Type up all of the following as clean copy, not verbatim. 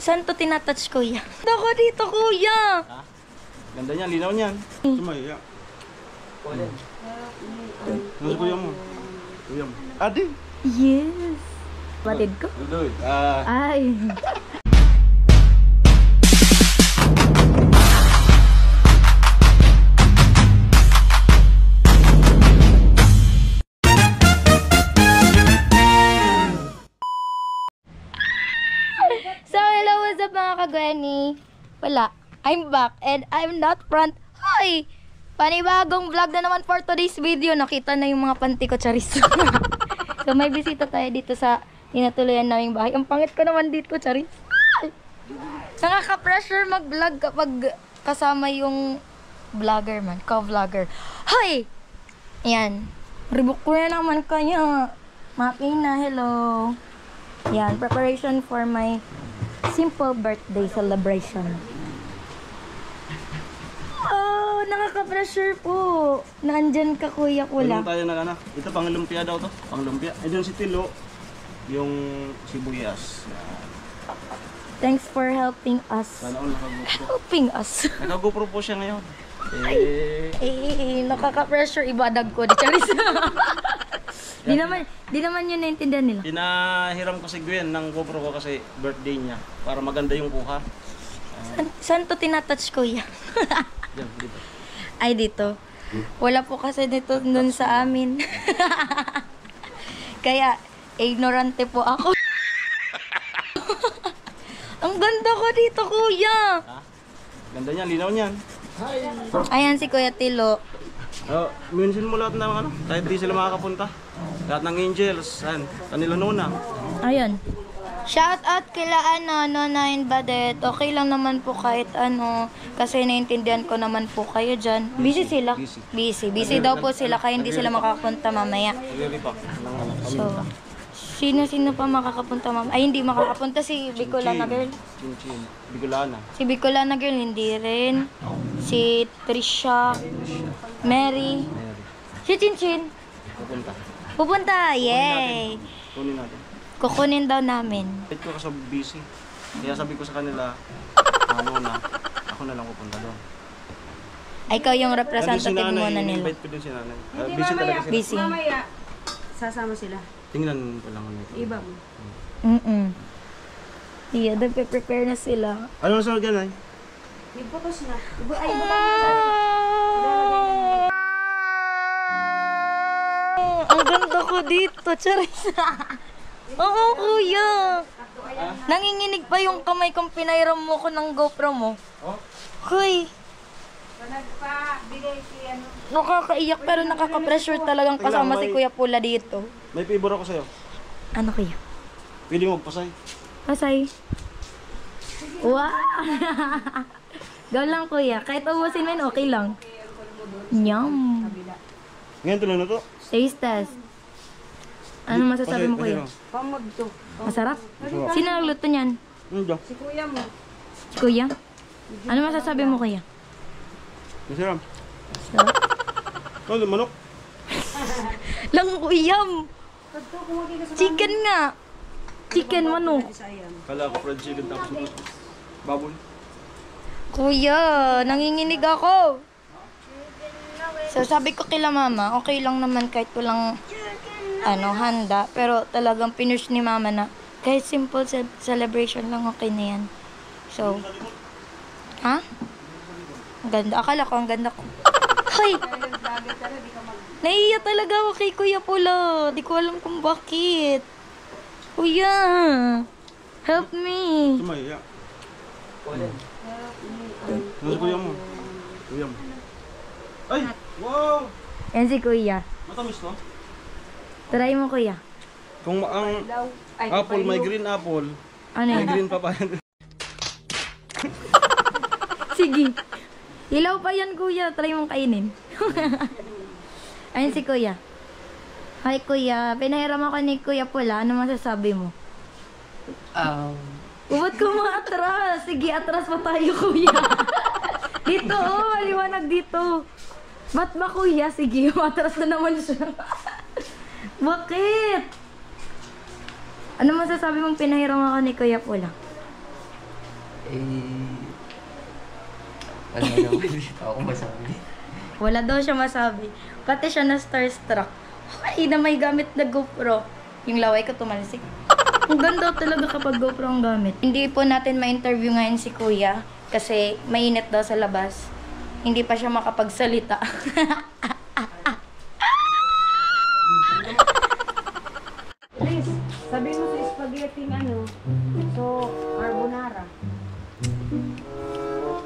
Saan to tinatouch, kuya? Ako dito, kuya! Ha? Ganda niyan, linaw niyan. Sumaya. Nasa kuya mo. Kuya mo. Adi! Yes! Batid ko? Luloy. Ay! So, hello, what's up mga ka-Gwenny? Wala. I'm back and I'm not front. Hoy! Panibagong vlog na naman for today's video. Nakita na yung mga panty ko, charis. So, may bisita tayo dito sa tinatuluyan naming bahay. Ang pangit ko naman dito, charis. Nakaka-pressure mag-vlog kapag kasama yung vlogger man, ka-vlogger. Hoy! Yan. Rebook ko na naman kaya. Mapping na, hello. Yan, preparation for my simple birthday celebration. Oh, nakaka-pressure po. Nandyan ka, kuya Kula. Tayo na anak. Ito pang lumpia daw to. Pang lumpia. Eh dun si Tilo. Yung sibuyas. Thanks for helping us. Sana all nakagupro. Helping us. Nakagupro po siya ngayon. Nakaka-pressure ibadag ko. Di charis. Di naman yun naintindihan nila. Pinahiram ko si Gwen ng GoPro ko kasi birthday niya. Para maganda yung kuha. Saan to tinatouch, kuya? Diyan, dito. Ay, dito. Wala po kasi dito dun sa amin. Kaya, ignorante po ako. Ang ganda ko dito, kuya. Ha? Ganda niyan, linaw niyan. Ayan si Kuya Tilo. Minsan mo lahat ng ano, kahit di sila makakapunta. Lahat ng angels, kanila nuna. Ayun. Shout out kila Nonain Badet. Okay lang naman po kahit ano. Kasi naiintindihan ko naman po kayo dyan. Busy sila? Busy daw po sila kaya hindi sila makakapunta mamaya. So, sino pa makakapunta mamaya? Ay, hindi makakapunta si Bicolana girl. Bicolana. Si Bicolana girl, hindi rin. Si Trisha. Mary. Si Chinchin. Pupunta, yay! Kunin natin. Kukunin daw namin. Kahit ko kasi busy. Kaya sabi ko sa kanila, ako na lang pupunta doon. Ay, ikaw yung representative muna nila. Invite ko din si nanay. Busy talaga sila. Busy. Mamaya, sasama sila. Tingnan ko lang. Iba mo. Yeah, nagpe-prepare na sila. Ano masunod yan ay? Ibutos na. Ang ganda ko dito, charis. Oo, kuya. Nanginginig pa yung kamay kung pinairam mo ko ng GoPro mo. Hoy. Nakakaiyak pero nakaka-pressure talagang kasama si Kuya Pula dito. May favor ako sa'yo. Ano kuya? Pwede mo magpasay. Pasay. Wow. Go lang kuya. Kahit ubusin mo yun, okay lang. Yum. Ngayon tuloy na to. Taste test. Ano masasabi mo kuya? Pamagto. Masarap? Sino nagluto niyan? Diyan. Si kuya mo. Si kuya? Ano masasabi mo kuya? Masarap. Sarap? Ano, manok? Lang uyam. Chicken nga. Chicken manok. Kala ko fried chicken tapos baboy. Kuya, nanginginig ako. So sabi ko kila mama, okay lang naman kahit walang handa. Pero talagang pinush ni mama na kahit simple celebration lang okay na yan. So, ha? Ang ganda. Akala ko ang ganda ko. Hoy! Naiiya talaga ako kay Kuya Pula. Di ko alam kung bakit. Kuya! Help me! Sumaya. Nasa kuya mo. Kuya mo. Ay! Wow! Yan si Kuya. Matamis no? Try mo Kuya. Kung ang apple, may green apple. Ano May yan? green papaya. Sige. Hilaw pa yan Kuya. Try mong kainin. Ayun si Kuya. Hi Kuya. Pinahiram ako ni Kuya Pula. Ano masasabi mo? Ba't ko mga atras? Sige, atras pa tayo Kuya. Dito maliwanag dito. Ba't ba Kuya? Sige, atras na naman siya. Bakit? Ano masasabi mong pinahiram ako ni Kuya Pula? Ano naman dito ako masabi? Wala daw siya masabi. Pati siya na starstruck. Ay, na may gamit na GoPro. Yung laway ko tumalsik. Ang ganda talaga kapag GoPro ang gamit. Hindi po natin ma-interview ngayon si Kuya kasi mainit daw sa labas. Hindi pa siya makapagsalita. Please, sabihin mo sa spaghetti ano. So, carbonara.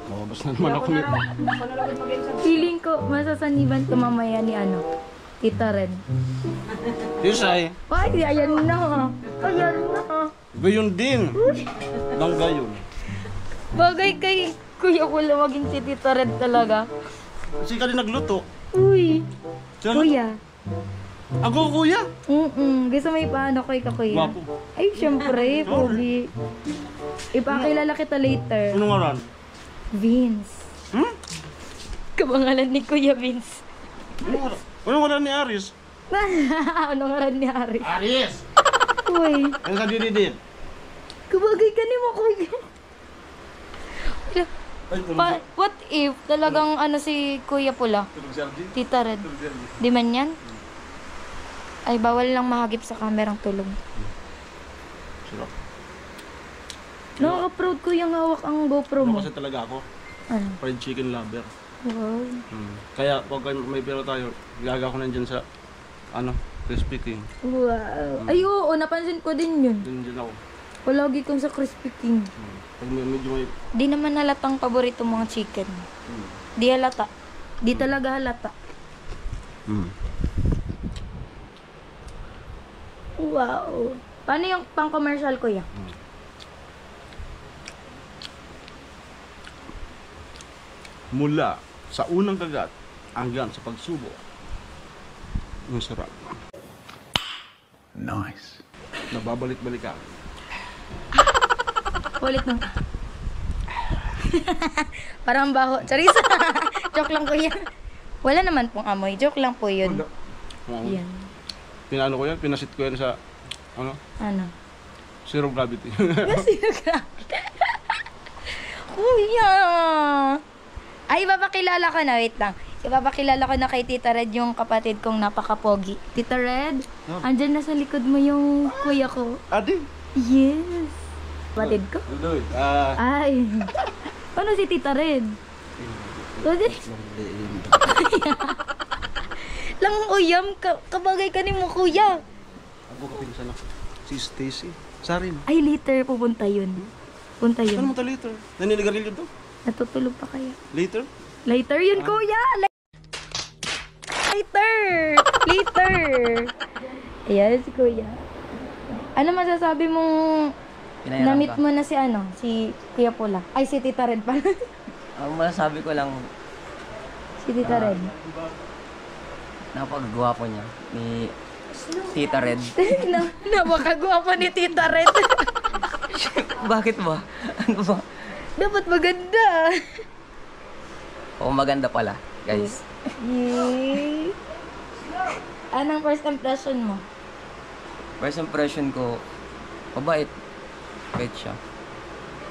Mababas na naman ako nito. Ako na lang mag sa Feeling ko, masasaniban ko mamaya ni Tita Red. Yusay, Ay, ayan na. Ayan na. gayon din. Nang gayon. Bagay kay Kuya Pula maging si Tita Red talaga. Kasi ka din nagluto. Uy, Sino? Kuya. Ako, kuya. Gusto mo ipaano ko ika Kuya? Gwapo. Ay, syempre, pogi. Ipakilala kita later. Ano nga ran? Vince. Hmm? Kabangalan ni Kuya Vince. Ano nga ran ni Aris? Ano nga rin ni Ari? Aris! Uy, Ano ka din? kabagay ka ni mo, Kuya. Ay, tulog What if talagang si Kuya Pula? si Ardi. Tita Red. Di man yan? Ay, bawal lang mahagip sa kamerang tulog. Sarap. Nakaka-proud ko yung hawak ang GoPro Ano mo. kasi talaga ako? Ano? Fried chicken lover. Wow. Kaya pag may pera tayo, gaga ko nandyan sa Krispy Kreme. Wow. Ay, oo, napansin ko din yun. Dyan ako. Palagi kong sa Krispy Kreme. Pag medyo may... Di naman halatang paborito mga chicken. Di halata. Di talaga halata. Wow. Paano yung pang-commercial, Kuya? Mula sa unang kagat hanggang sa pagsubo. Ang sarap. Nice. Nababalik-balik ka. Ulit nung... Parang baho. Charis. Joke lang, Kuya. Wala naman pong amoy. Joke lang po yun. Yan. Pinano ko yan? Pinasit ko yan sa Ano? zero gravity. Kuya! Ay, ipapakilala ko na. Wait lang. Ipapakilala ko na kay Tita Red yung kapatid kong napaka-pogi. Tita Red, andyan na sa likod mo yung kuya ko. Adi! Yes. Kapatid ko? Ludoy. Ay. Ano si Tita Red? Lang uyam, kabagay ka ni mo, kuya. Ako kapinsan ako. Si Stacy. Sarin. Ay, later pupunta yun. Punta Saan yun. mo ito later? Naninigarilyo to? Natutulog pa kaya? Later? Later yun, kuya! Later! Later! Ayan, si kuya. Ano masasabi mong na-meet mo na si Kuya Pula? Ay, si Tita Red pala. Ang masasabi ko lang, Si Tita Red. napakagwapo niya ni Tita Red. Napakagwapo ni Tita Red. Bakit ba? Ano ba? Dapat maganda. Oo, maganda pala, guys. Yay! Anong first impression mo? First impression ko, mabait. Bait siya.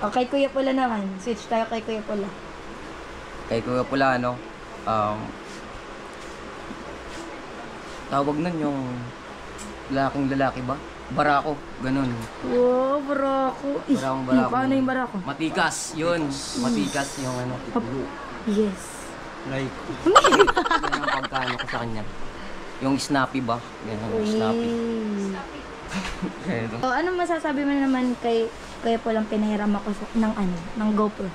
O, kay Kuya Pula naman. Switch tayo kay Kuya Pula. Kay Kuya Pula, tawag nun yung lalaking lalaki ba? Barako, ganun. Wow, barako. Barakong barako. Paano yung barako? Matikas, yun. Matikas yung Yes. Like. Yan ang pagkano ko sa kanya. Yung snappy ba? Ganun, snappy. Ganun. O, ano masasabi mo naman kay Kuya Pulang pinahiram ako ng GoPro?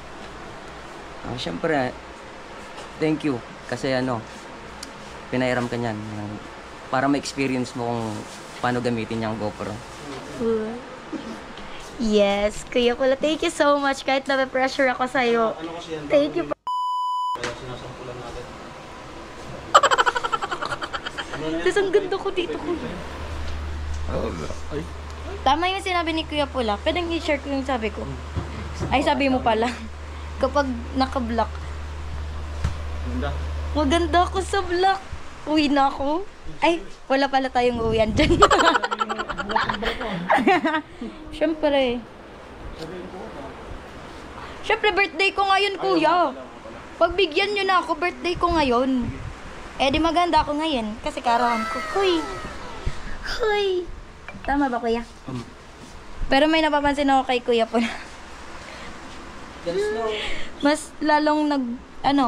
Siyempre, thank you. Kasi pinairam ka niyan. Para ma-experience mo kung paano gamitin yung GoPro. Yes, Kuya Pula, thank you so much. Kahit na-pressure ako sa'yo. Ano kasi yan? Thank you. Kaya sinasampulan natin. Tapos ang ganda ko dito, Kuya. Ay. Tama yung sinabi ni Kuya Pula. Pwedeng i-share ko yung sabi ko. Ay, sabi mo pala. Kapag naka-block. Ganda. Maganda ako sa block. Uwi na ako. Ay, wala pala tayong uwian dyan. Siyempre. Siyempre, birthday ko ngayon, kuya. Pagbigyan nyo na ako, birthday ko ngayon. Eh, di maganda ako ngayon. Kasi karawan ko. Huy! Huy! Tama ba, kuya? Pero may napapansin ako kay kuya po na mas lalong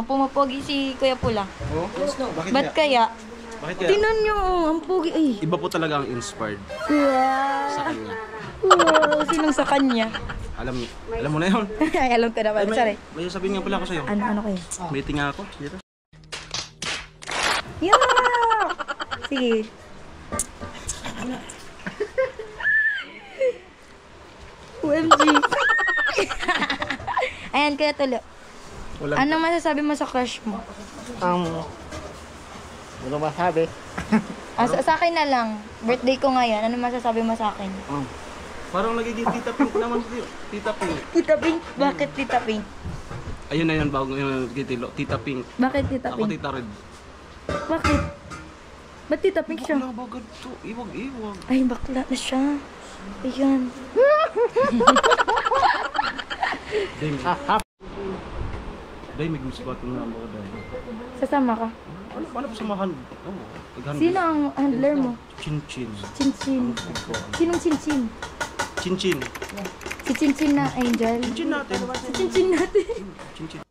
pumapogi si Kuya Pula. Oh? Bakit Ba't kaya? Bakit kaya? Tingnan nyo, ang pogi. Ay. Iba po talaga ang inspired Wow. sa kanya. Wow, sinong sa kanya? Alam mo na yun. Ay, alam ko naman. Sorry. May sabihin nga pala ako sa'yo. Ano kayo? Meeting nga ako. Dito. Yeah! Sige. OMG. Ayan, kaya tuloy. Walang Ano masasabi mo sa crush mo? Ano masabi? Sa akin na lang. Birthday ko ngayon. Ano masasabi mo sa akin? Parang nagiging Tita Pink naman sa'yo. Tita Pink. Tita Pink? Bakit Tita Pink? Ayun na yun, bago yung gitilo. Tita Pink. Bakit Tita Ako Pink? Tita Red. Bakit? Ba't Tita Pink siya? Wala ba ganito? Iwag. Ay, bakla na siya. Ayan. Day, may gusto ba itong number ko dahil? Sasama ka. Paano po samahan? Sino ang handler mo? Chin-chin. Chin-chin. Sinong chin-chin? Chin-chin. Si Chin-chin na Angel. Chin natin. Si Chin-chin natin. Chin-chin.